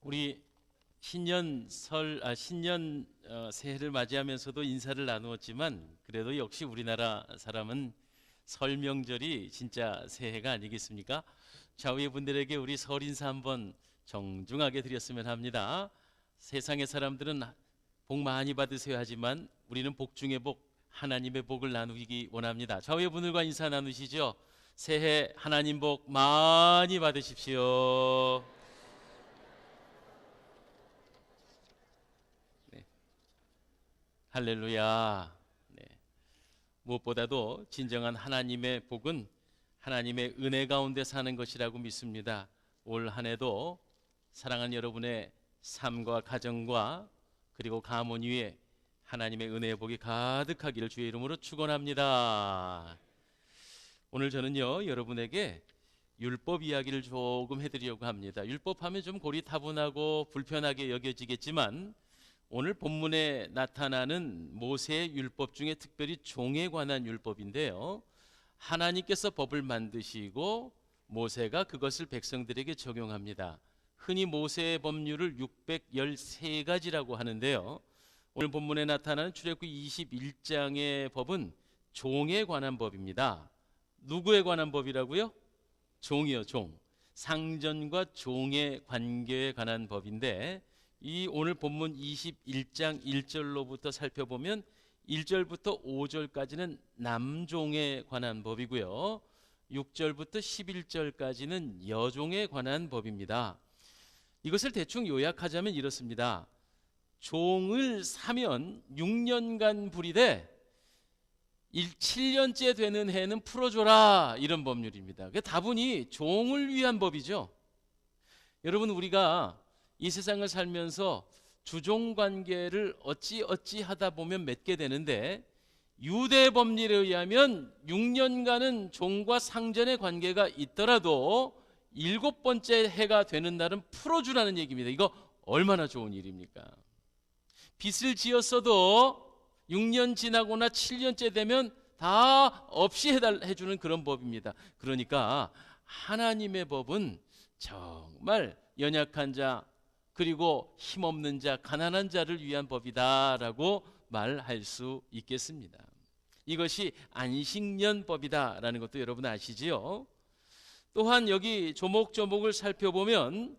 우리 신년 새해를 맞이하면서도 인사를 나누었지만 그래도 역시 우리나라 사람은 설 명절이 진짜 새해가 아니겠습니까? 좌우의 분들에게 우리 설 인사 한번 정중하게 드렸으면 합니다. 세상의 사람들은 복 많이 받으세요 하지만 우리는 복 중에 복, 하나님의 복을 나누기 원합니다. 좌우의 분들과 인사 나누시죠. 새해 하나님 복 많이 받으십시오. 네. 할렐루야. 네. 무엇보다도 진정한 하나님의 복은 하나님의 은혜 가운데 사는 것이라고 믿습니다. 올 한 해도 사랑하는 여러분의 삶과 가정과 그리고 가문 위에 하나님의 은혜의 복이 가득하기를 주의 이름으로 축원합니다. 오늘 저는요 여러분에게 율법 이야기를 조금 해드리려고 합니다. 율법하면 좀 고리타분하고 불편하게 여겨지겠지만 오늘 본문에 나타나는 모세의 율법 중에 특별히 종에 관한 율법인데요, 하나님께서 법을 만드시고 모세가 그것을 백성들에게 적용합니다. 흔히 모세의 법률을 613가지라고 하는데요, 오늘 본문에 나타나는 출애굽기 21장의 법은 종에 관한 법입니다. 누구에 관한 법이라고요? 종이요, 종. 상전과 종의 관계에 관한 법인데, 이 오늘 본문 21장 1절로부터 살펴보면 1절부터 5절까지는 남종에 관한 법이고요, 6절부터 11절까지는 여종에 관한 법입니다. 이것을 대충 요약하자면 이렇습니다. 종을 사면 6년간 불이되 7년째 되는 해는 풀어줘라, 이런 법률입니다. 다분히 종을 위한 법이죠. 여러분, 우리가 이 세상을 살면서 주종관계를 어찌 하다 보면 맺게 되는데, 유대 법률에 의하면 6년간은 종과 상전의 관계가 있더라도 7번째 해가 되는 날은 풀어주라는 얘기입니다. 이거 얼마나 좋은 일입니까? 빚을 지었어도 6년 지나거나 7년째 되면 다 없이 해주는 그런 법입니다. 그러니까 하나님의 법은 정말 연약한 자, 그리고 힘없는 자, 가난한 자를 위한 법이다라고 말할 수 있겠습니다. 이것이 안식년법이다라는 것도 여러분 아시지요? 또한 여기 조목조목을 살펴보면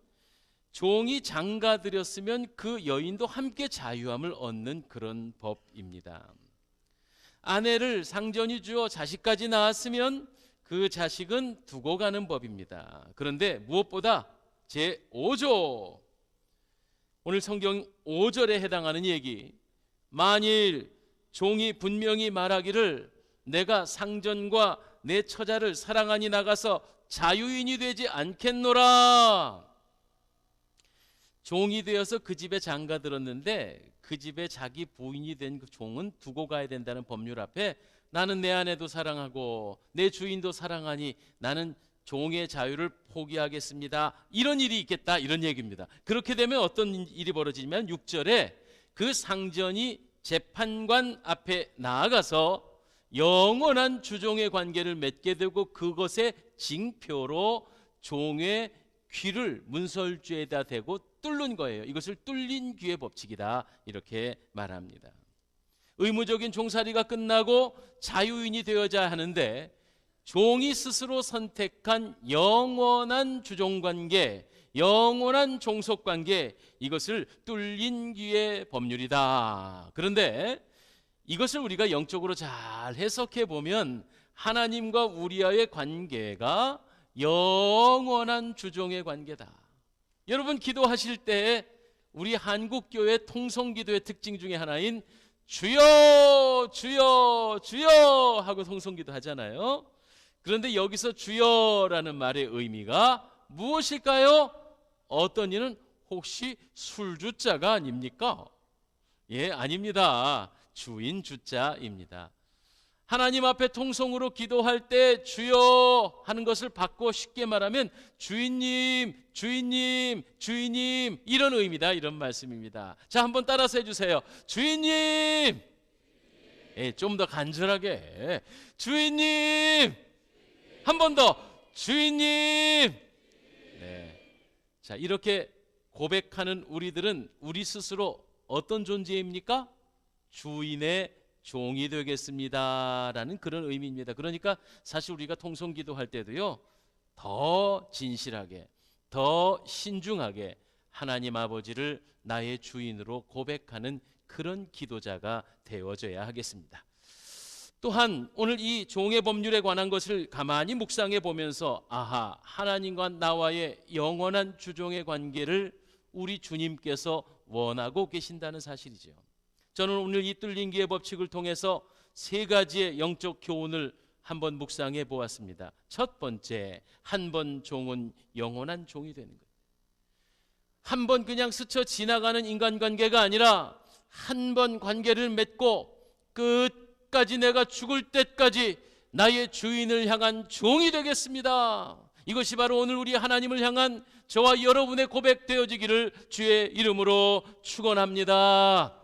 종이 장가들였으면 그 여인도 함께 자유함을 얻는 그런 법입니다. 아내를 상전이 주어 자식까지 낳았으면 그 자식은 두고 가는 법입니다. 그런데 무엇보다 제5조, 오늘 성경 5절에 해당하는 얘기, 만일 종이 분명히 말하기를 내가 상전과 내 처자를 사랑하니 나가서 자유인이 되지 않겠노라. 종이 되어서 그 집에 장가들었는데 그 집에 자기 부인이 된 그 종은 두고 가야 된다는 법률 앞에 나는 내 아내도 사랑하고 내 주인도 사랑하니 나는 종의 자유를 포기하겠습니다, 이런 일이 있겠다, 이런 얘기입니다. 그렇게 되면 어떤 일이 벌어지냐면 6절에 그 상전이 재판관 앞에 나아가서 영원한 주종의 관계를 맺게 되고 그것의 징표로 종의 귀를 문설주에다 대고 뚫는 거예요. 이것을 뚫린 귀의 법칙이다, 이렇게 말합니다. 의무적인 종살이가 끝나고 자유인이 되어야 하는데 종이 스스로 선택한 영원한 주종관계, 영원한 종속관계, 이것을 뚫린 귀의 법률이다. 그런데 이것을 우리가 영적으로 잘 해석해 보면 하나님과 우리와의 관계가 영원한 주종의 관계다. 여러분, 기도하실 때 우리 한국교회 통성기도의 특징 중에 하나인 주여 주여 주여 하고 통성기도 하잖아요. 그런데 여기서 주여라는 말의 의미가 무엇일까요? 어떤 이는 혹시 술주자가 아닙니까? 예, 아닙니다. 주인 주자입니다. 하나님 앞에 통성으로 기도할 때 주여 하는 것을 바꿔 쉽게 말하면 주인님, 주인님, 주인님, 이런 의미다, 이런 말씀입니다. 자, 한번 따라서 해주세요. 주인님. 예, 좀 더 간절하게. 주인님. 한 번 더. 주인님. 네. 자, 이렇게 고백하는 우리들은 우리 스스로 어떤 존재입니까? 주인의 종이 되겠습니다라는 그런 의미입니다. 그러니까 사실 우리가 통성기도할 때도요, 더 진실하게, 더 신중하게 하나님 아버지를 나의 주인으로 고백하는 그런 기도자가 되어져야 하겠습니다. 또한 오늘 이 종의 법률에 관한 것을 가만히 묵상해 보면서 아하, 하나님과 나와의 영원한 주종의 관계를 우리 주님께서 원하고 계신다는 사실이죠. 저는 오늘 이 뚫린 기의 법칙을 통해서 세 가지의 영적 교훈을 한번 묵상해 보았습니다. 첫 번째, 한 번 종은 영원한 종이 되는 것. 한 번 그냥 스쳐 지나가는 인간관계가 아니라 한 번 관계를 맺고 끝까지 내가 죽을 때까지 나의 주인을 향한 종이 되겠습니다. 이것이 바로 오늘 우리 하나님을 향한 저와 여러분의 고백되어지기를 주의 이름으로 축원합니다.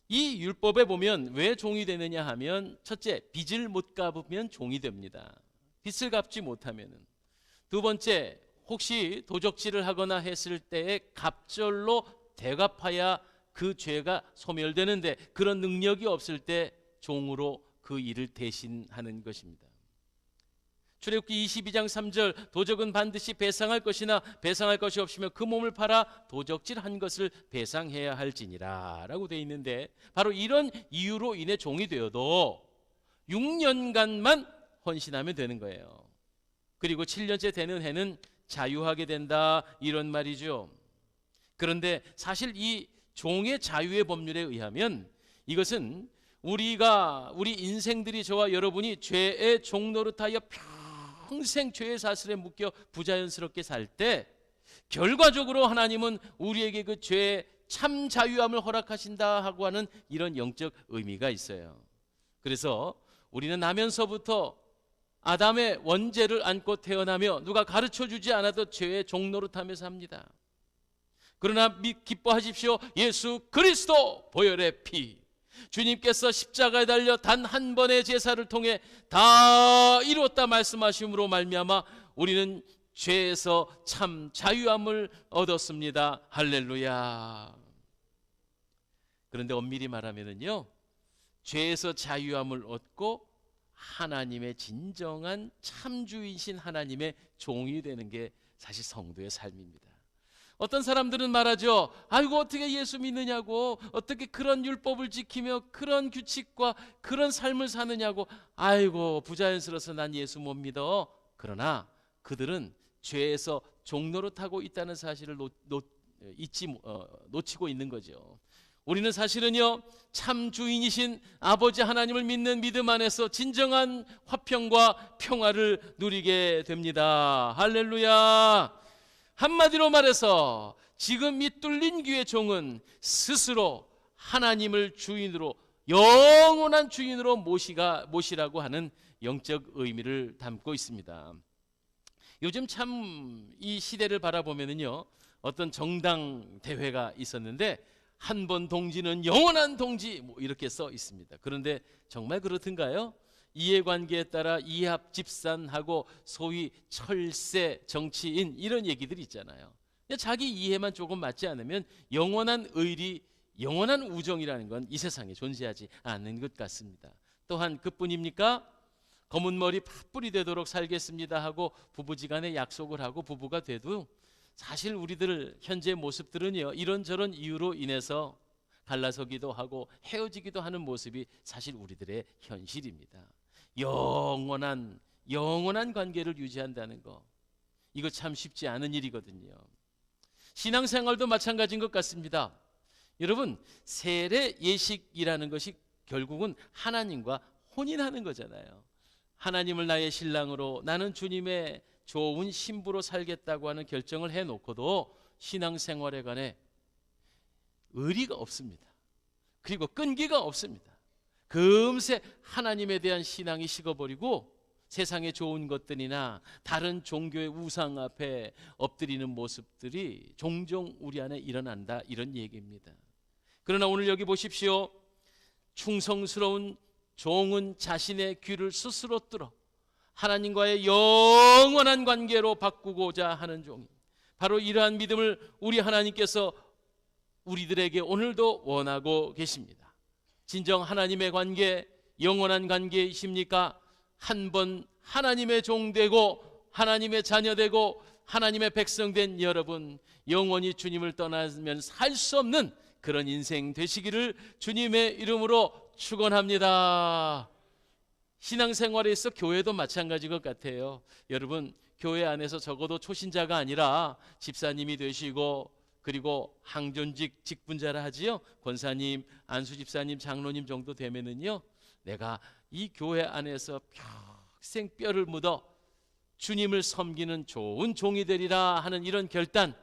이 율법에 보면 왜 종이 되느냐 하면, 첫째, 빚을 못 갚으면 종이 됩니다. 빚을 갚지 못하면은. 두 번째, 혹시 도적질을 하거나 했을 때에 갑절로 대갚아야 그 죄가 소멸되는데 그런 능력이 없을 때 종으로 그 일을 대신하는 것입니다. 출애굽기 22장 3절, 도적은 반드시 배상할 것이나 배상할 것이 없으면 그 몸을 팔아 도적질한 것을 배상해야 할지니라 라고 되어 있는데, 바로 이런 이유로 인해 종이 되어도 6년간만 헌신하면 되는 거예요. 그리고 7년째 되는 해는 자유하게 된다, 이런 말이죠. 그런데 사실 이 종의 자유의 법률에 의하면 이것은 우리 인생들이, 저와 여러분이 죄의 종노릇하여 평생 죄의 사슬에 묶여 부자연스럽게 살 때 결과적으로 하나님은 우리에게 그 죄의 참 자유함을 허락하신다 하고 하는 이런 영적 의미가 있어요. 그래서 우리는 나면서부터 아담의 원죄를 안고 태어나며 누가 가르쳐주지 않아도 죄의 종노릇하며 삽니다. 그러나 기뻐하십시오. 예수 그리스도 보혈의 피, 주님께서 십자가에 달려 단 한 번의 제사를 통해 다 이루었다 말씀하심으로 말미암아 우리는 죄에서 참 자유함을 얻었습니다. 할렐루야. 그런데 엄밀히 말하면은요, 죄에서 자유함을 얻고 하나님의 진정한 참주이신 하나님의 종이 되는 게 사실 성도의 삶입니다. 어떤 사람들은 말하죠. 아이고, 어떻게 예수 믿느냐고, 어떻게 그런 율법을 지키며 그런 규칙과 그런 삶을 사느냐고, 아이고 부자연스러워서 난 예수 못 믿어. 그러나 그들은 죄에서 종노릇하고 있다는 사실을 놓치고 있는 거죠. 우리는 사실은요, 참 주인이신 아버지 하나님을 믿는 믿음 안에서 진정한 화평과 평화를 누리게 됩니다. 할렐루야. 한마디로 말해서 지금 이 뚫린 귀의 종은 스스로 하나님을 주인으로, 영원한 주인으로 모시라고 하는 영적 의미를 담고 있습니다. 요즘 참 이 시대를 바라보면은요, 어떤 정당 대회가 있었는데 한 번 동지는 영원한 동지, 이렇게 써 있습니다. 그런데 정말 그렇든가요? 이해관계에 따라 이합 집산하고 소위 철새 정치인, 이런 얘기들이 있잖아요. 자기 이해만 조금 맞지 않으면 영원한 의리, 영원한 우정이라는 건 이 세상에 존재하지 않는 것 같습니다. 또한 그뿐입니까? 검은 머리 팥불이 되도록 살겠습니다 하고 부부지간에 약속을 하고 부부가 돼도 사실 우리들 현재 모습들은요, 이런저런 이유로 인해서 갈라서기도 하고 헤어지기도 하는 모습이 사실 우리들의 현실입니다. 영원한 관계를 유지한다는 거, 이거 참 쉽지 않은 일이거든요. 신앙생활도 마찬가지인 것 같습니다. 여러분, 세례 예식이라는 것이 결국은 하나님과 혼인하는 거잖아요. 하나님을 나의 신랑으로, 나는 주님의 좋은 신부로 살겠다고 하는 결정을 해놓고도 신앙생활에 관해 의리가 없습니다. 그리고 끈기가 없습니다. 금세 하나님에 대한 신앙이 식어버리고 세상의 좋은 것들이나 다른 종교의 우상 앞에 엎드리는 모습들이 종종 우리 안에 일어난다, 이런 얘기입니다. 그러나 오늘 여기 보십시오. 충성스러운 종은 자신의 귀를 스스로 뚫어 하나님과의 영원한 관계로 바꾸고자 하는 종이, 바로 이러한 믿음을 우리 하나님께서 우리들에게 오늘도 원하고 계십니다. 진정 하나님의 관계, 영원한 관계이십니까? 한 번 하나님의 종 되고 하나님의 자녀 되고 하나님의 백성 된 여러분, 영원히 주님을 떠나면 살 수 없는 그런 인생 되시기를 주님의 이름으로 축원합니다. 신앙생활에서 교회도 마찬가지인 것 같아요. 여러분, 교회 안에서 적어도 초신자가 아니라 집사님이 되시고, 그리고 항존직 직분자라 하지요. 권사님, 안수집사님, 장로님 정도 되면은요, 내가 이 교회 안에서 평생 뼈를 묻어 주님을 섬기는 좋은 종이 되리라 하는 이런 결단,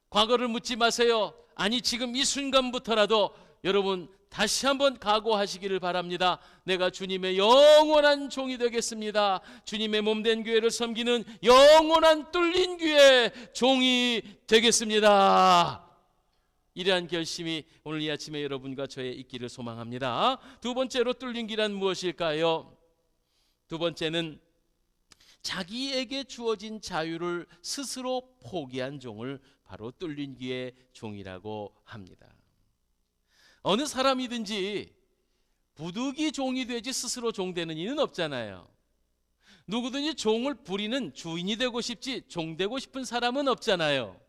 과거를 묻지 마세요. 아니, 지금 이 순간부터라도 여러분 다시 한번 각오하시기를 바랍니다. 내가 주님의 영원한 종이 되겠습니다. 주님의 몸된 교회를 섬기는 영원한 뚫린 교회의 종이 되겠습니다. 이러한 결심이 오늘 이 아침에 여러분과 저의 있기를 소망합니다. 두 번째로 뚫린 길은 무엇일까요? 두 번째는 자기에게 주어진 자유를 스스로 포기한 종을 바로 뚫린 귀의 종이라고 합니다. 어느 사람이든지 부득이 종이 되지 스스로 종 되는 이는 없잖아요. 누구든지 종을 부리는 주인이 되고 싶지 종 되고 싶은 사람은 없잖아요.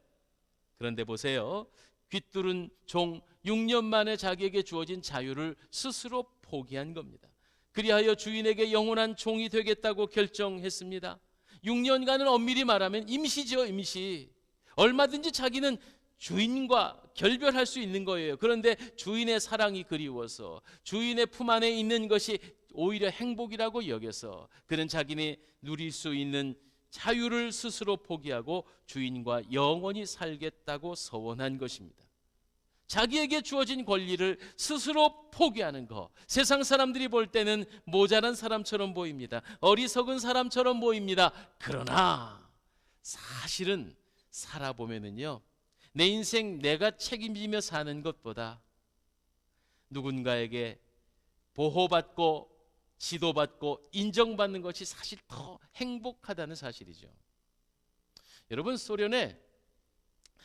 그런데 보세요. 귀뚫은 종 6년 만에 자기에게 주어진 자유를 스스로 포기한 겁니다. 그리하여 주인에게 영원한 종이 되겠다고 결정했습니다. 6년간은 엄밀히 말하면 임시죠, 임시. 얼마든지 자기는 주인과 결별할 수 있는 거예요. 그런데 주인의 사랑이 그리워서, 주인의 품 안에 있는 것이 오히려 행복이라고 여겨서 그는 자기네 누릴 수 있는 자유를 스스로 포기하고 주인과 영원히 살겠다고 서원한 것입니다. 자기에게 주어진 권리를 스스로 포기하는 것, 세상 사람들이 볼 때는 모자란 사람처럼 보입니다. 어리석은 사람처럼 보입니다. 그러나 사실은 살아보면은요, 내 인생 내가 책임지며 사는 것보다 누군가에게 보호받고 지도받고 인정받는 것이 사실 더 행복하다는 사실이죠. 여러분, 소련에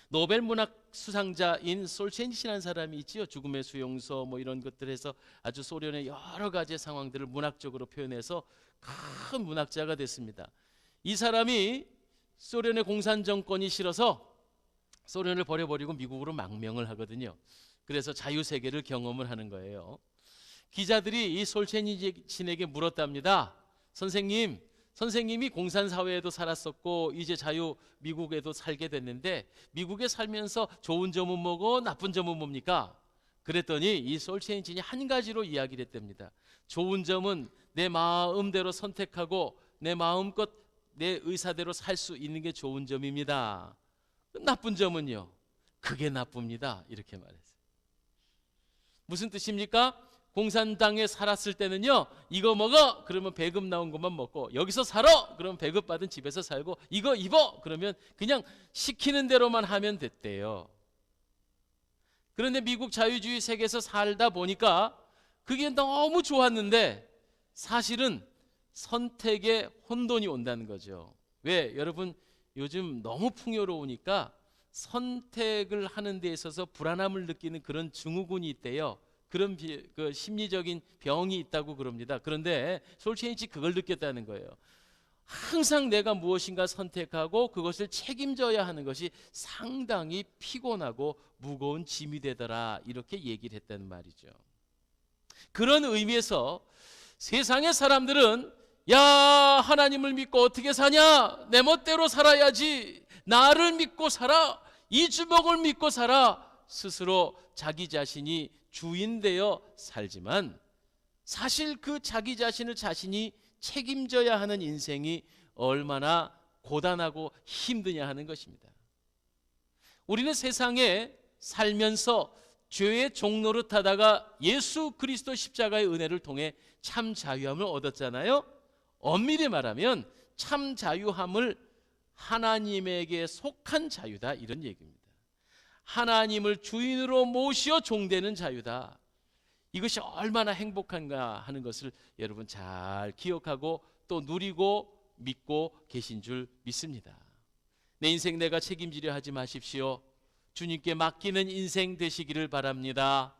노벨 문학 수상자인 솔제니친이라는 사람이 있지요. 죽음의 수용소 뭐 이런 것들에서 아주 소련의 여러 가지 상황들을 문학적으로 표현해서 큰 문학자가 됐습니다. 이 사람이 소련의 공산 정권이 싫어서 소련을 버려버리고 미국으로 망명을 하거든요. 그래서 자유세계를 경험을 하는 거예요. 기자들이 이 솔제니친에게 물었답니다. 선생님이 공산사회에도 살았었고 이제 자유 미국에도 살게 됐는데 미국에 살면서 좋은 점은 뭐고 나쁜 점은 뭡니까? 그랬더니 이 솔제니친이 한 가지로 이야기를 했답니다. 좋은 점은 내 마음대로 선택하고 내 마음껏 내 의사대로 살 수 있는 게 좋은 점입니다. 나쁜 점은요? 그게 나쁩니다. 이렇게 말했어요. 무슨 뜻입니까? 공산당에 살았을 때는요, 이거 먹어 그러면 배급 나온 것만 먹고, 여기서 살아 그러면 배급 받은 집에서 살고, 이거 입어 그러면 그냥 시키는 대로만 하면 됐대요. 그런데 미국 자유주의 세계에서 살다 보니까 그게 너무 좋았는데 사실은 선택에 혼돈이 온다는 거죠. 왜? 여러분, 요즘 너무 풍요로우니까 선택을 하는 데 있어서 불안함을 느끼는 그런 증후군이 있대요. 그런 그 심리적인 병이 있다고 그럽니다. 그런데 솔제니친 그걸 느꼈다는 거예요. 항상 내가 무엇인가 선택하고 그것을 책임져야 하는 것이 상당히 피곤하고 무거운 짐이 되더라, 이렇게 얘기를 했다는 말이죠. 그런 의미에서 세상의 사람들은 야, 하나님을 믿고 어떻게 사냐? 내 멋대로 살아야지. 나를 믿고 살아. 이 주먹을 믿고 살아. 스스로 자기 자신이 주인 되어 살지만 사실 그 자기 자신을 자신이 책임져야 하는 인생이 얼마나 고단하고 힘드냐 하는 것입니다. 우리는 세상에 살면서 죄의 종노릇 하다가 예수 그리스도 십자가의 은혜를 통해 참 자유함을 얻었잖아요. 엄밀히 말하면 참 자유함을 하나님에게 속한 자유다, 이런 얘기입니다. 하나님을 주인으로 모시어 종되는 자유다. 이것이 얼마나 행복한가 하는 것을 여러분 잘 기억하고 또 누리고 믿고 계신 줄 믿습니다. 내 인생 내가 책임지려 하지 마십시오. 주님께 맡기는 인생 되시기를 바랍니다.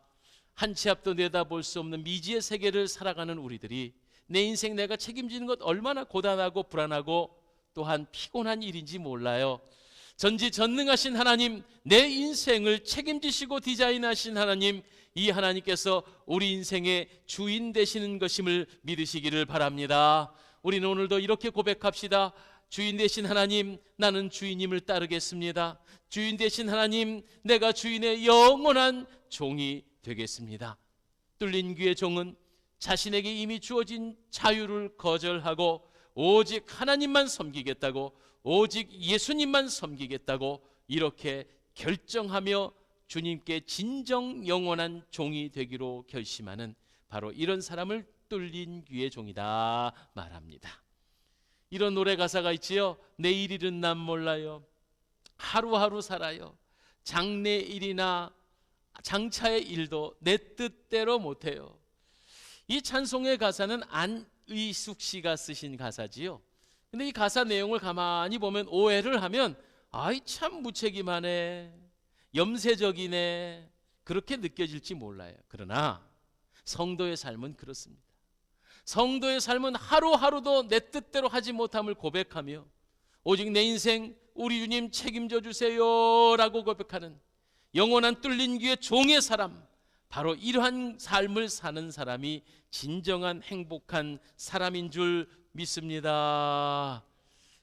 한 치 앞도 내다볼 수 없는 미지의 세계를 살아가는 우리들이 내 인생 내가 책임지는 것 얼마나 고단하고 불안하고 또한 피곤한 일인지 몰라요. 전지전능하신 하나님, 내 인생을 책임지시고 디자인하신 하나님, 이 하나님께서 우리 인생의 주인 되시는 것임을 믿으시기를 바랍니다. 우리는 오늘도 이렇게 고백합시다. 주인 되신 하나님, 나는 주인님을 따르겠습니다. 주인 되신 하나님, 내가 주인의 영원한 종이 되겠습니다. 뚫린 귀의 종은 자신에게 이미 주어진 자유를 거절하고 오직 하나님만 섬기겠다고, 오직 예수님만 섬기겠다고 이렇게 결정하며 주님께 진정 영원한 종이 되기로 결심하는 바로 이런 사람을 뚫린 귀의 종이다 말합니다. 이런 노래 가사가 있지요. 내일 일은 난 몰라요. 하루하루 살아요. 장래일이나 장차의 일도 내 뜻대로 못해요. 이 찬송의 가사는 안의숙 씨가 쓰신 가사지요. 근데 이 가사 내용을 가만히 보면 오해를 하면 아이 참 무책임하네, 염세적이네, 그렇게 느껴질지 몰라요. 그러나 성도의 삶은 그렇습니다. 성도의 삶은 하루하루도 내 뜻대로 하지 못함을 고백하며 오직 내 인생 우리 주님 책임져 주세요 라고 고백하는 영원한 뚫린 귀의 종의 사람, 바로 이러한 삶을 사는 사람이 진정한 행복한 사람인 줄 믿습니다.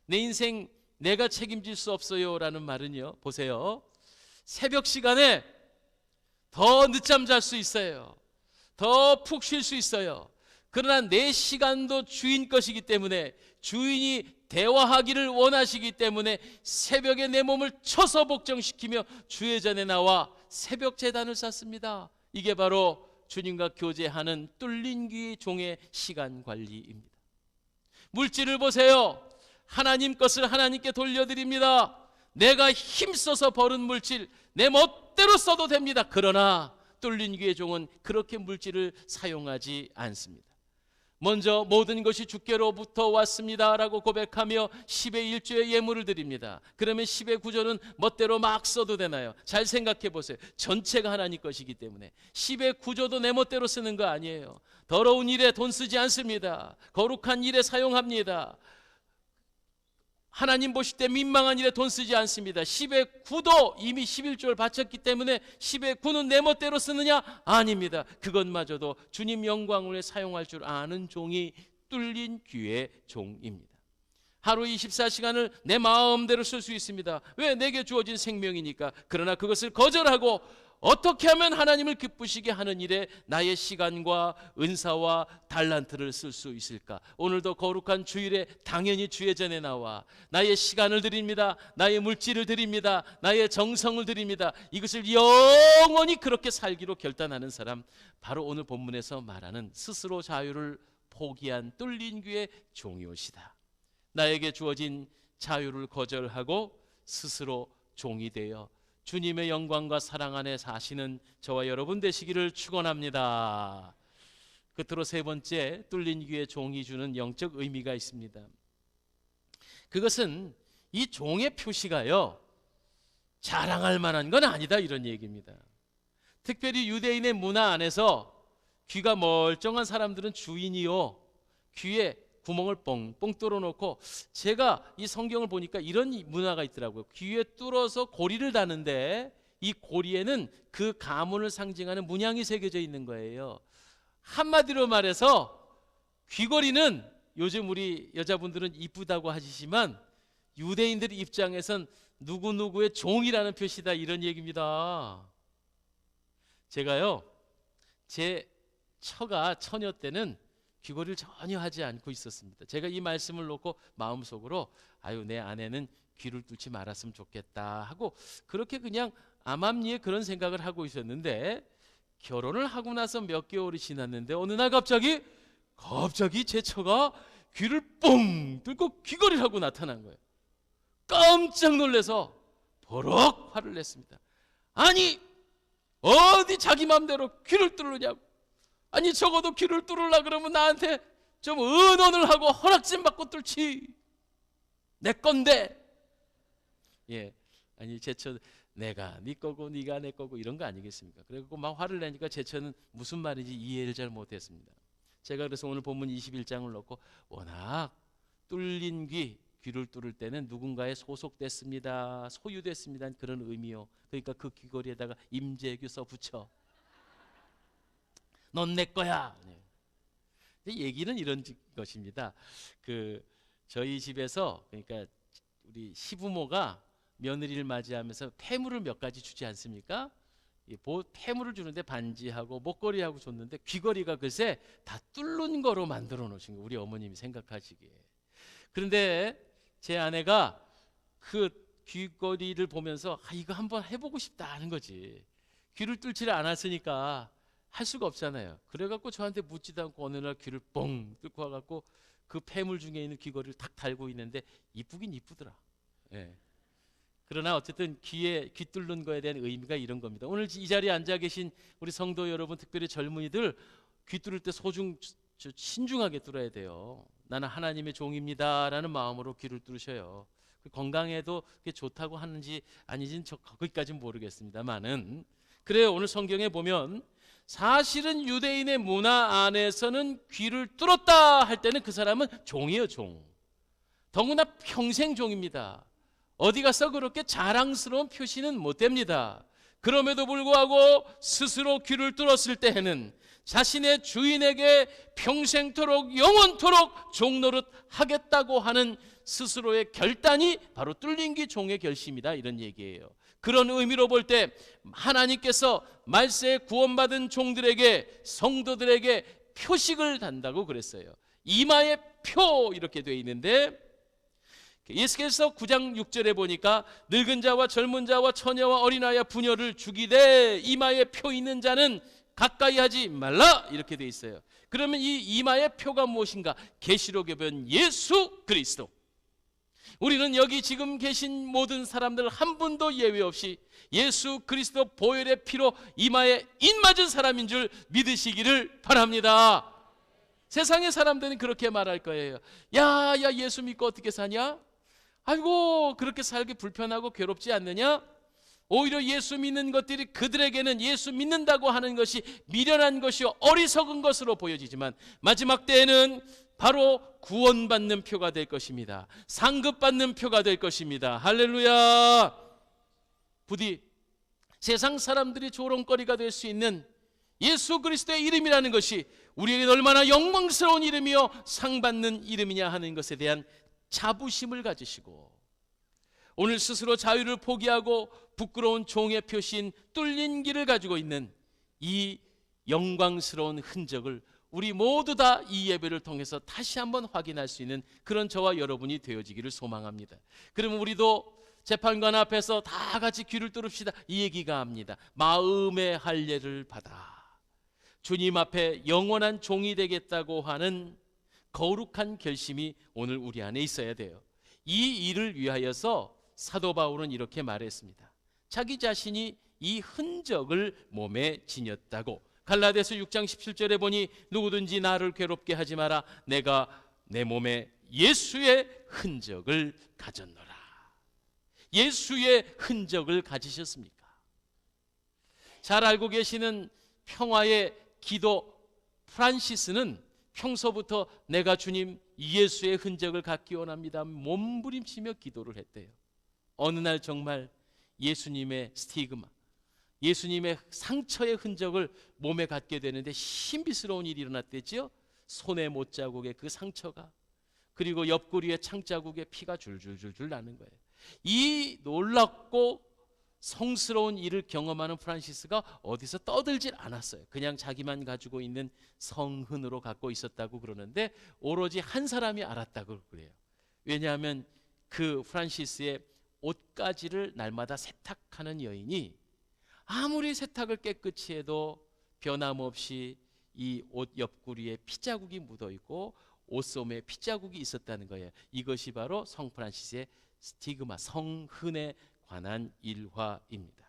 내 인생 내가 책임질 수 없어요 라는 말은요, 보세요, 새벽 시간에 더 늦잠 잘 수 있어요. 더 푹 쉴 수 있어요. 그러나 내 시간도 주인 것이기 때문에, 주인이 대화하기를 원하시기 때문에 새벽에 내 몸을 쳐서 복정시키며 주의 전에 나와 새벽 제단을 쌓습니다. 이게 바로 주님과 교제하는 뚫린 귀 종의 시간 관리입니다. 물질을 보세요. 하나님 것을 하나님께 돌려드립니다. 내가 힘써서 버는 물질 내 멋대로 써도 됩니다. 그러나 뚫린 귀의 종은 그렇게 물질을 사용하지 않습니다. 먼저 모든 것이 주께로부터 왔습니다 라고 고백하며 10의 1조의 예물을 드립니다. 그러면 10의 9조는 멋대로 막 써도 되나요? 잘 생각해 보세요. 전체가 하나님 것이기 때문에 10의 9조도 내 멋대로 쓰는 거 아니에요. 더러운 일에 돈 쓰지 않습니다. 거룩한 일에 사용합니다. 하나님 보실 때 민망한 일에 돈 쓰지 않습니다. 10의 9도 이미 11조를 바쳤기 때문에 10의 9는 내 멋대로 쓰느냐? 아닙니다. 그것마저도 주님 영광을 위해 사용할 줄 아는 종이 뚫린 귀의 종입니다. 하루 24시간을 내 마음대로 쓸 수 있습니다. 왜? 내게 주어진 생명이니까. 그러나 그것을 거절하고 어떻게 하면 하나님을 기쁘시게 하는 일에 나의 시간과 은사와 달란트를 쓸 수 있을까? 오늘도 거룩한 주일에 당연히 주의 전에 나와 나의 시간을 드립니다. 나의 물질을 드립니다. 나의 정성을 드립니다. 이것을 영원히 그렇게 살기로 결단하는 사람, 바로 오늘 본문에서 말하는 스스로 자유를 포기한 뚫린 귀의 종이오시다. 나에게 주어진 자유를 거절하고 스스로 종이 되어 주님의 영광과 사랑 안에 사시는 저와 여러분 되시기를 축원합니다. 끝으로 세 번째, 뚫린 귀의 종이 주는 영적 의미가 있습니다. 그것은 이 종의 표시가요, 자랑할 만한 건 아니다 이런 얘기입니다. 특별히 유대인의 문화 안에서 귀가 멀쩡한 사람들은 주인이요, 귀에 구멍을 뻥뻥 뚫어놓고, 제가 이 성경을 보니까 이런 문화가 있더라고요. 귀에 뚫어서 고리를 다는데 이 고리에는 그 가문을 상징하는 문양이 새겨져 있는 거예요. 한마디로 말해서 귀걸이는 요즘 우리 여자분들은 이쁘다고 하시지만 유대인들 입장에선 누구누구의 종이라는 표시다 이런 얘기입니다. 제가요, 제 처가 처녀 때는 귀걸이를 전혀 하지 않고 있었습니다. 제가 이 말씀을 놓고 마음속으로 아유, 내 아내는 귀를 뚫지 말았으면 좋겠다 하고 그렇게 그냥 암암리에 그런 생각을 하고 있었는데, 결혼을 하고 나서 몇 개월이 지났는데 어느 날 갑자기 제 처가 귀를 뻥 뚫고 귀걸이를 하고 나타난 거예요. 깜짝 놀라서 버럭 화를 냈습니다. 아니, 어디 자기 맘대로 귀를 뚫느냐고. 아니, 적어도 귀를 뚫으려 그러면 나한테 좀 의논을 하고 허락 좀 받고 뚫지. 내 건데. 예, 아니 제처 내가 네 거고 네가 내 거고 이런 거 아니겠습니까? 그리고 막 화를 내니까 제처는 무슨 말인지 이해를 잘 못했습니다. 제가 그래서 오늘 본문 21장을 놓고 워낙 뚫린 귀를 뚫을 때는 누군가에 소속됐습니다, 소유됐습니다 그런 의미요. 그러니까 그 귀걸이에다가 임재규 써 붙여. 넌 내 거야. 얘기는 이런 것입니다. 저희 집에서 그러니까 우리 시부모가 며느리를 맞이하면서 폐물을 몇 가지 주지 않습니까? 폐물을 주는데 반지하고 목걸이하고 줬는데 귀걸이가 글쎄 다 뚫는 거로 만들어 놓으신 거, 우리 어머님이 생각하시기에. 그런데 제 아내가 그 귀걸이를 보면서 이거 한번 해보고 싶다 하는 거지. 귀를 뚫지를 않았으니까 할 수가 없잖아요. 그래갖고 저한테 묻지도 않고 어느 날 귀를 뻥 뚫고 와갖고 그 폐물 중에 있는 귀걸이를 탁 달고 있는데 이쁘긴 이쁘더라. 예. 그러나 어쨌든 귀 뚫는 거에 대한 의미가 이런 겁니다. 오늘 이 자리에 앉아 계신 우리 성도 여러분, 특별히 젊은이들, 귀 뚫을 때 신중하게 뚫어야 돼요. 나는 하나님의 종입니다 라는 마음으로 귀를 뚫으셔요. 건강에도 그게 좋다고 하는지 아닌지는 거기까지는 모르겠습니다만은, 그래요. 오늘 성경에 보면 사실은 유대인의 문화 안에서는 귀를 뚫었다 할 때는 그 사람은 종이에요, 종. 더구나 평생 종입니다. 어디 가서 그렇게 자랑스러운 표시는 못 됩니다. 그럼에도 불구하고 스스로 귀를 뚫었을 때에는 자신의 주인에게 평생토록 영원토록 종노릇 하겠다고 하는 스스로의 결단이 바로 뚫린 귀 종의 결심이다, 이런 얘기예요. 그런 의미로 볼 때 하나님께서 말세에 구원받은 종들에게, 성도들에게 표식을 단다고 그랬어요. 이마에 표 이렇게 되어 있는데, 예수께서 9장 6절에 보니까 늙은 자와 젊은 자와 처녀와 어린아이와 부녀를 죽이되 이마에 표 있는 자는 가까이 하지 말라, 이렇게 되어 있어요. 그러면 이 이마의 표가 무엇인가? 계시록에 보면 예수 그리스도. 우리는 여기 지금 계신 모든 사람들 한 분도 예외 없이 예수 그리스도 보혈의 피로 이마에 인 맞은 사람인 줄 믿으시기를 바랍니다. 세상의 사람들은 그렇게 말할 거예요. 야 예수 믿고 어떻게 사냐? 아이고 그렇게 살기 불편하고 괴롭지 않느냐? 오히려 예수 믿는 것들이 그들에게는 예수 믿는다고 하는 것이 미련한 것이요 어리석은 것으로 보여지지만 마지막 때에는 바로 구원받는 표가 될 것입니다. 상급받는 표가 될 것입니다. 할렐루야. 부디 세상 사람들이 조롱거리가 될 수 있는 예수 그리스도의 이름이라는 것이 우리에게 얼마나 영광스러운 이름이요 상받는 이름이냐 하는 것에 대한 자부심을 가지시고, 오늘 스스로 자유를 포기하고 부끄러운 종의 표시인 뚫린 길을 가지고 있는 이 영광스러운 흔적을 우리 모두 다 이 예배를 통해서 다시 한번 확인할 수 있는 그런 저와 여러분이 되어지기를 소망합니다. 그러면 우리도 재판관 앞에서 다 같이 귀를 뚫읍시다, 이 얘기가 합니다. 마음의 할례를 받아 주님 앞에 영원한 종이 되겠다고 하는 거룩한 결심이 오늘 우리 안에 있어야 돼요. 이 일을 위하여서 사도 바울은 이렇게 말했습니다. 자기 자신이 이 흔적을 몸에 지녔다고. 갈라디아서 6장 17절에 보니 누구든지 나를 괴롭게 하지 마라, 내가 내 몸에 예수의 흔적을 가졌노라. 예수의 흔적을 가지셨습니까? 잘 알고 계시는 평화의 기도 프란시스는 평소부터 내가 주님 예수의 흔적을 갖기 원합니다 몸부림치며 기도를 했대요. 어느 날 정말 예수님의 스티그마, 예수님의 상처의 흔적을 몸에 갖게 되는데 신비스러운 일이 일어났대지요. 손의 못자국에 그 상처가, 그리고 옆구리의 창자국에 피가 줄줄줄줄 나는 거예요. 이 놀랍고 성스러운 일을 경험하는 프란시스가 어디서 떠들질 않았어요. 그냥 자기만 가지고 있는 성흔으로 갖고 있었다고 그러는데 오로지 한 사람이 알았다고 그래요. 왜냐하면 그 프란시스의 옷가지를 날마다 세탁하는 여인이 아무리 세탁을 깨끗이 해도 변함없이 이 옷 옆구리에 피자국이 묻어있고 옷소매에 피자국이 있었다는 거예요. 이것이 바로 성 프란시스의 스티그마, 성흔에 관한 일화입니다.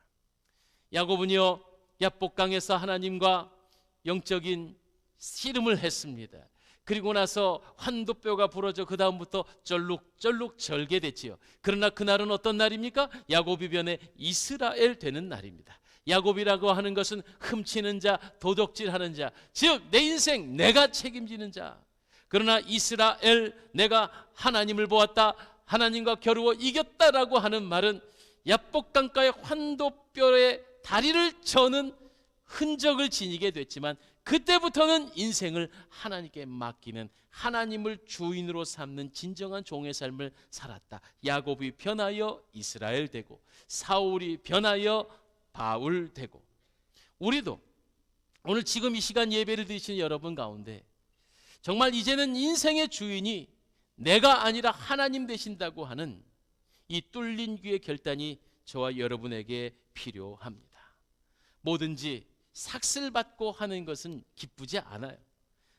야곱은요 야복강에서 하나님과 영적인 씨름을 했습니다. 그리고 나서 환도뼈가 부러져 그 다음부터 쩔룩쩔룩 절게 됐지요. 그러나 그날은 어떤 날입니까? 야곱이 변해 이스라엘 되는 날입니다. 야곱이라고 하는 것은 훔치는 자, 도둑질하는 자, 즉 내 인생 내가 책임지는 자. 그러나 이스라엘, 내가 하나님을 보았다, 하나님과 겨루어 이겼다라고 하는 말은 야복강가의 환도뼈에 다리를 저는 흔적을 지니게 됐지만, 그때부터는 인생을 하나님께 맡기는, 하나님을 주인으로 삼는 진정한 종의 삶을 살았다. 야곱이 변하여 이스라엘 되고, 사울이 변하여 바울 되고, 우리도 오늘 지금 이 시간 예배를 드리시는 여러분 가운데 정말 이제는 인생의 주인이 내가 아니라 하나님 되신다고 하는 이 뚫린 귀의 결단이 저와 여러분에게 필요합니다. 뭐든지 삭슬받고 하는 것은 기쁘지 않아요.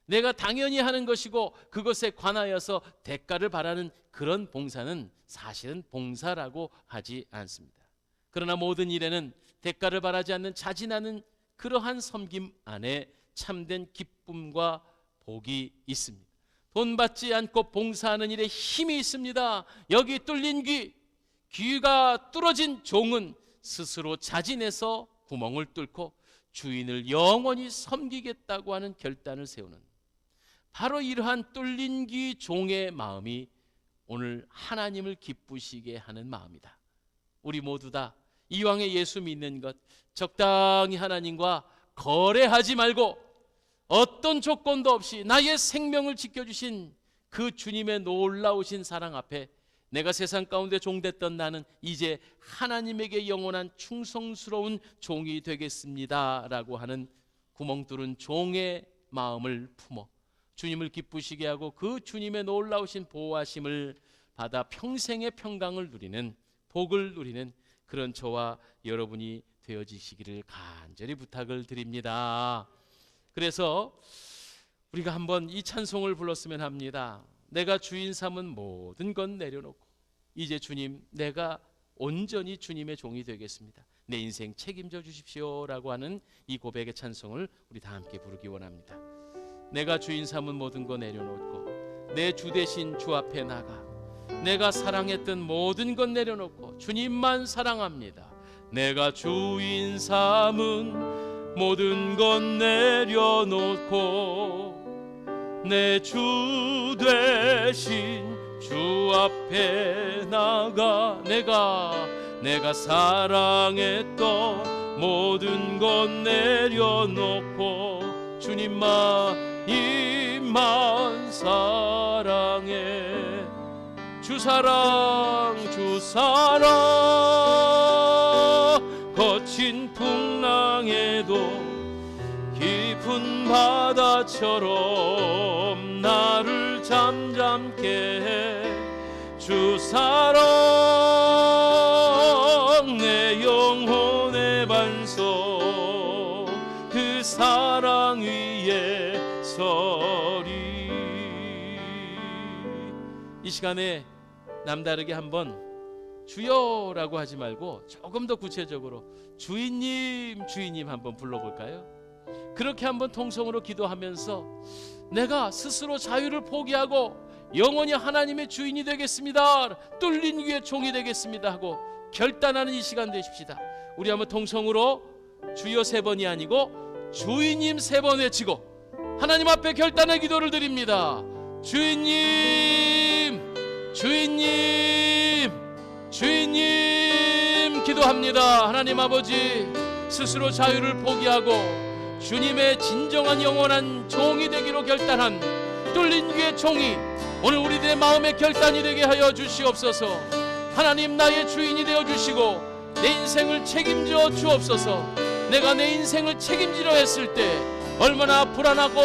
내가 당연히 하는 것이고 그것에 관하여서 대가를 바라는 그런 봉사는 사실은 봉사라고 하지 않습니다. 그러나 모든 일에는 대가를 바라지 않는 자진하는 그러한 섬김 안에 참된 기쁨과 복이 있습니다. 돈 받지 않고 봉사하는 일에 힘이 있습니다. 여기 뚫린 귀가 뚫어진 종은 스스로 자진해서 구멍을 뚫고 주인을 영원히 섬기겠다고 하는 결단을 세우는, 바로 이러한 뚫린 귀 종의 마음이 오늘 하나님을 기쁘시게 하는 마음이다. 우리 모두 다 이왕에 예수 믿는 것, 적당히 하나님과 거래하지 말고 어떤 조건도 없이 나의 생명을 지켜주신 그 주님의 놀라우신 사랑 앞에 내가 세상 가운데 종됐던 나는 이제 하나님에게 영원한 충성스러운 종이 되겠습니다 라고 하는 구멍 뚫은 종의 마음을 품어 주님을 기쁘시게 하고 그 주님의 놀라우신 보호하심을 받아 평생의 평강을 누리는, 복을 누리는 그런 저와 여러분이 되어지시기를 간절히 부탁을 드립니다. 그래서 우리가 한번 이 찬송을 불렀으면 합니다. 내가 주인 삼은 모든 건 내려놓고 이제 주님, 내가 온전히 주님의 종이 되겠습니다. 내 인생 책임져 주십시오 라고 하는 이 고백의 찬송을 우리 다 함께 부르기 원합니다. 내가 주인 삼은 모든 거 내려놓고 내 주 대신 주 앞에 나가 내가 사랑했던 모든 것 내려놓고 주님만 사랑합니다. 내가 주인 삼은 모든 것 내려놓고 내 주 되신 주 앞에 나가 내가 사랑했던 모든 것 내려놓고 주님만 이만 사랑해. 주 사랑 거친 풍랑에도 깊은 바다처럼 나를 잠잠케 해. 주 사랑 내 영혼의 반석, 그 사랑 위에 서리. 이 시간에 남다르게 한번 주여라고 하지 말고 조금 더 구체적으로 주인님 한번 불러볼까요? 그렇게 한번 통성으로 기도하면서 내가 스스로 자유를 포기하고 영원히 하나님의 주인이 되겠습니다, 뚫린 귀의 종이 되겠습니다 하고 결단하는 이 시간 되십시다. 우리 한번 통성으로 주여 3번이 아니고 주인님 3번 외치고 하나님 앞에 결단의 기도를 드립니다. 주인님 기도합니다. 하나님 아버지, 스스로 자유를 포기하고 주님의 진정한 영원한 종이 되기로 결단한 뚫린 귀의 종이 오늘 우리들의 마음의 결단이 되게 하여 주시옵소서. 하나님, 나의 주인이 되어 주시고 내 인생을 책임져 주옵소서. 내가 내 인생을 책임지려 했을 때 얼마나 불안하고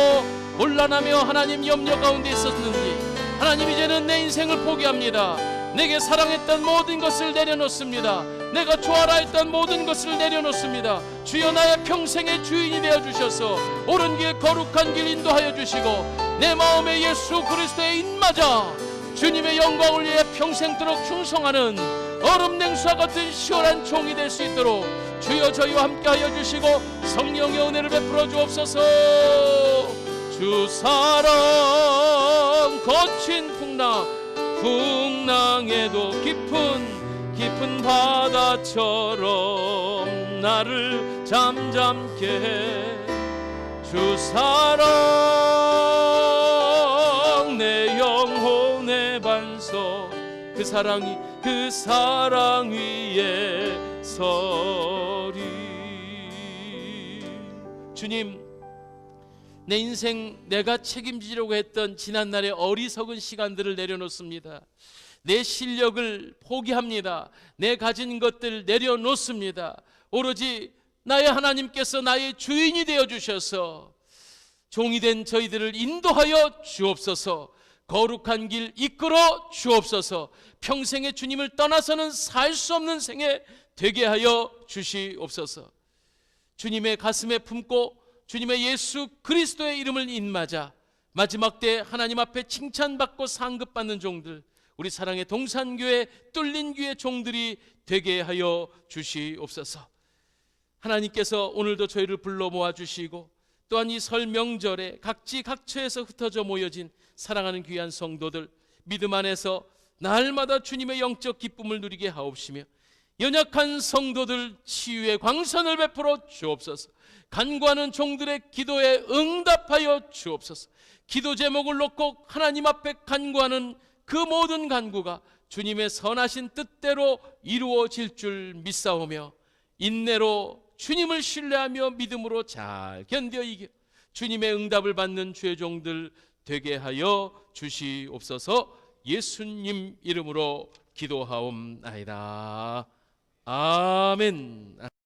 곤란하며 하나님 염려 가운데 있었는지, 하나님 이제는 내 인생을 포기합니다. 내게 사랑했던 모든 것을 내려놓습니다. 내가 좋아라 했던 모든 것을 내려놓습니다. 주여, 나의 평생의 주인이 되어 주셔서 옳은 길 거룩한 길 인도하여 주시고 내 마음에 예수 그리스도의 입맞아 주님의 영광을 위해 평생도록 충성하는 얼음 냉수와 같은 시원한 종이 될 수 있도록 주여 저희와 함께하여 주시고 성령의 은혜를 베풀어 주옵소서. 주 사랑 거친 풍랑에도 깊은 바다처럼 나를 잠잠케 해. 주 사랑 내 영혼의 반석, 그 사랑 위에 서리. 주님, 내 인생 내가 책임지려고 했던 지난날의 어리석은 시간들을 내려놓습니다. 내 실력을 포기합니다. 내 가진 것들 내려놓습니다. 오로지 나의 하나님께서 나의 주인이 되어주셔서 종이 된 저희들을 인도하여 주옵소서. 거룩한 길 이끌어 주옵소서. 평생에 주님을 떠나서는 살 수 없는 생애 되게 하여 주시옵소서. 주님의 가슴에 품고 주님의 예수 그리스도의 이름을 인맞아 마지막 때 하나님 앞에 칭찬받고 상급받는 종들, 우리 사랑의 동산교회 뚫린 귀의 종들이 되게 하여 주시옵소서. 하나님께서 오늘도 저희를 불러 모아주시고 또한 이 설 명절에 각지 각처에서 흩어져 모여진 사랑하는 귀한 성도들 믿음 안에서 날마다 주님의 영적 기쁨을 누리게 하옵시며 연약한 성도들 치유의 광선을 베풀어 주옵소서. 간구하는 종들의 기도에 응답하여 주옵소서. 기도 제목을 놓고 하나님 앞에 간구하는 그 모든 간구가 주님의 선하신 뜻대로 이루어질 줄 믿사오며 인내로 주님을 신뢰하며 믿음으로 잘 견뎌 이겨 주님의 응답을 받는 주의 종들 되게 하여 주시옵소서. 예수님 이름으로 기도하옵나이다. 아멘.